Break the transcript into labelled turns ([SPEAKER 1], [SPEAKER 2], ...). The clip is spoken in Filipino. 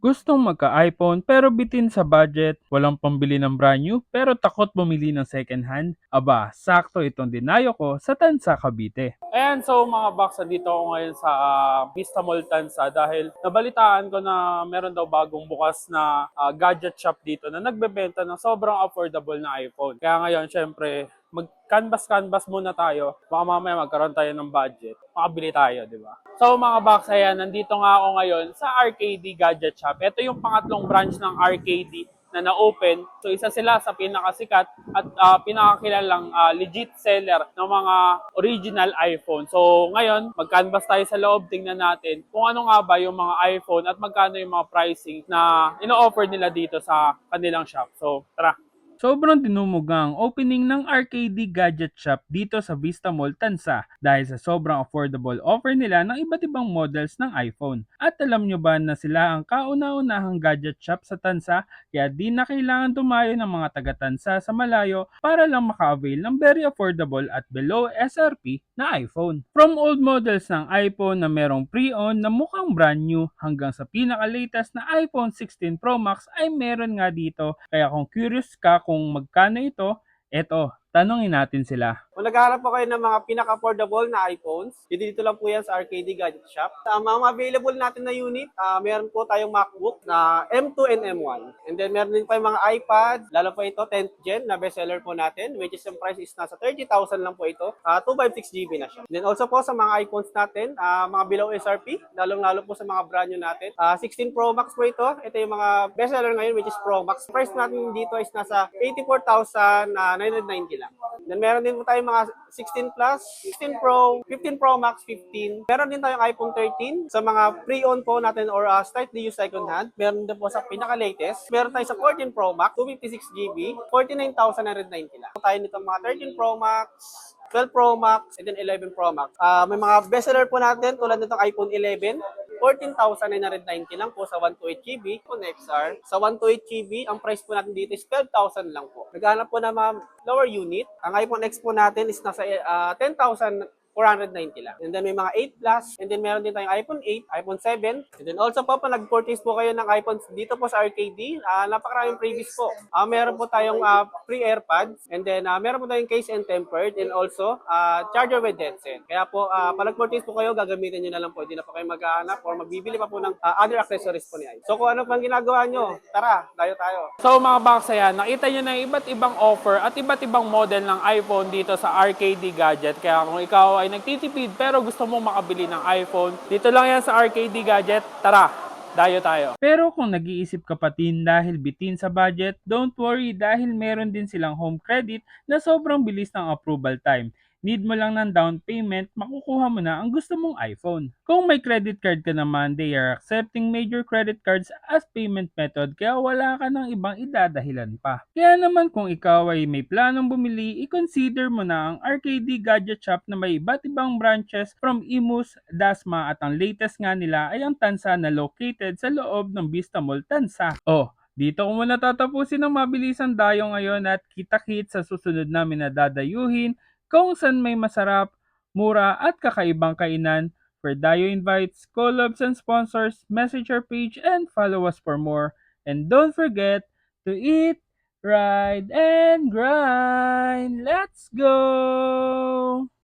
[SPEAKER 1] Gustong magka-iPhone pero bitin sa budget, walang pambili ng brand new pero takot bumili ng second hand? Aba, sakto itong dinayo ko sa Tansa, Cavite. Ayan, so mga box, dito ako ngayon sa Vista Mall Tansa dahil nabalitaan ko na meron daw bagong bukas na gadget shop dito na nagbebenta ng sobrang affordable na iPhone. Kaya ngayon, syempre, mag-canvas muna tayo. Baka mamaya magkaroon tayo ng budget. Makabili tayo, di ba? So mga box, ayan, nandito nga ako ngayon sa RKD Gadget Shop. Ito yung pangatlong branch ng RKD na na-open. So isa sila sa pinakasikat at pinakakilalang legit seller ng mga original iPhone. So ngayon, mag-canvas tayo sa loob, tingnan natin kung ano nga ba yung mga iPhone at magkano yung mga pricing na ino-offer nila dito sa kanilang shop. So tara! Sobrang dinumuga ang opening ng RKD Gadget Shop dito sa Vista Mall Tansa dahil sa sobrang affordable offer nila ng iba't ibang models ng iPhone. At alam nyo ba na sila ang kauna-unahang gadget shop sa Tansa kaya di na kailangan tumayo ng mga taga-Tansa sa malayo para lang maka-avail ng very affordable at below SRP na iPhone. From old models ng iPhone na merong pre-owned na mukhang brand new hanggang sa pinaka-latest na iPhone 16 Pro Max ay meron nga dito. Kaya kung curious ka kung magkano ito, eto, tanongin natin sila.
[SPEAKER 2] Kung naghahanap po kayo ng mga pinaka-affordable na iPhones, dito lang po yan sa RKD Gadget Shop. Mga available natin na unit, meron po tayong MacBook na M2 and M1. And then meron din pa yung mga iPad, lalo po ito 10th gen na bestseller po natin, which is yung price is nasa 30,000 lang po ito. 256GB na siya. Then also po sa mga iPhones natin, mga below SRP, lalong-lalo po sa mga brand new natin. 16 Pro Max po ito. Ito yung mga bestseller ngayon, which is Pro Max. Price natin dito is nasa 84,990 lang. Then meron din po tayong mga 16 Plus, 16 Pro, 15 Pro Max, 15. Meron din tayong iPhone 13 sa mga pre-owned po natin or slightly used second hand. Meron din po sa pinaka-latest. Meron tayo sa 14 Pro Max, 256GB, 49,990 lang. Tayo nitong mga 13 Pro Max, 12 Pro Max, and then 11 Pro Max. May mga bestseller po natin tulad nitong iPhone 11, 14,990 lang po sa 128GB po XR. Sa 128GB, ang price po natin dito is 12,000 lang po. Naghanap po na mga lower unit. Ang iPhone X po natin is nasa 10,490 lang. And then may mga 8 Plus, and then meron din tayong iPhone 8, iPhone 7, and then also po, pag nag-purchase po kayo ng iPhones dito po sa RKD, napakaraming previous po. Meron po tayong free AirPods, and then meron po tayong case and tempered, and also charger with headset. Kaya po, pag nag-purchase po kayo, gagamitin nyo na lang po. Hindi na po kayo maghahanap or magbibili pa po ng other accessories po ni iPhone. So kung ano pang ginagawa nyo, tara, tayo.
[SPEAKER 1] So mga box, ayan, nakita nyo na iba't ibang offer at iba't ibang model ng iPhone dito sa RKD Gadget. Kaya kung ikaw ay nagtitipid pero gusto mong makabili ng iPhone, dito lang yan sa RKD Gadget. Tara, dayo tayo. Pero kung nag-iisip ka patin dahil bitin sa budget, don't worry dahil meron din silang home credit na sobrang bilis ng approval time. Need mo lang ng down payment, makukuha mo na ang gusto mong iPhone. Kung may credit card ka naman, they are accepting major credit cards as payment method kaya wala ka ng ibang idadahilan pa. Kaya naman kung ikaw ay may planong bumili, i-consider mo na ang RKD Gadget Shop na may iba't ibang branches from Imus, Dasma at ang latest nga nila ay ang Tansa na located sa loob ng Vista Mall Tansa. Oh, dito ko muna tatapusin ang mabilisang dayo ngayon at kita-kit sa susunod namin na dadayuhin kung saan may masarap, mura at kakaibang kainan. For Dayo invites, collabs and sponsors, message our page and follow us for more. And don't forget to eat, ride, and grind. Let's go!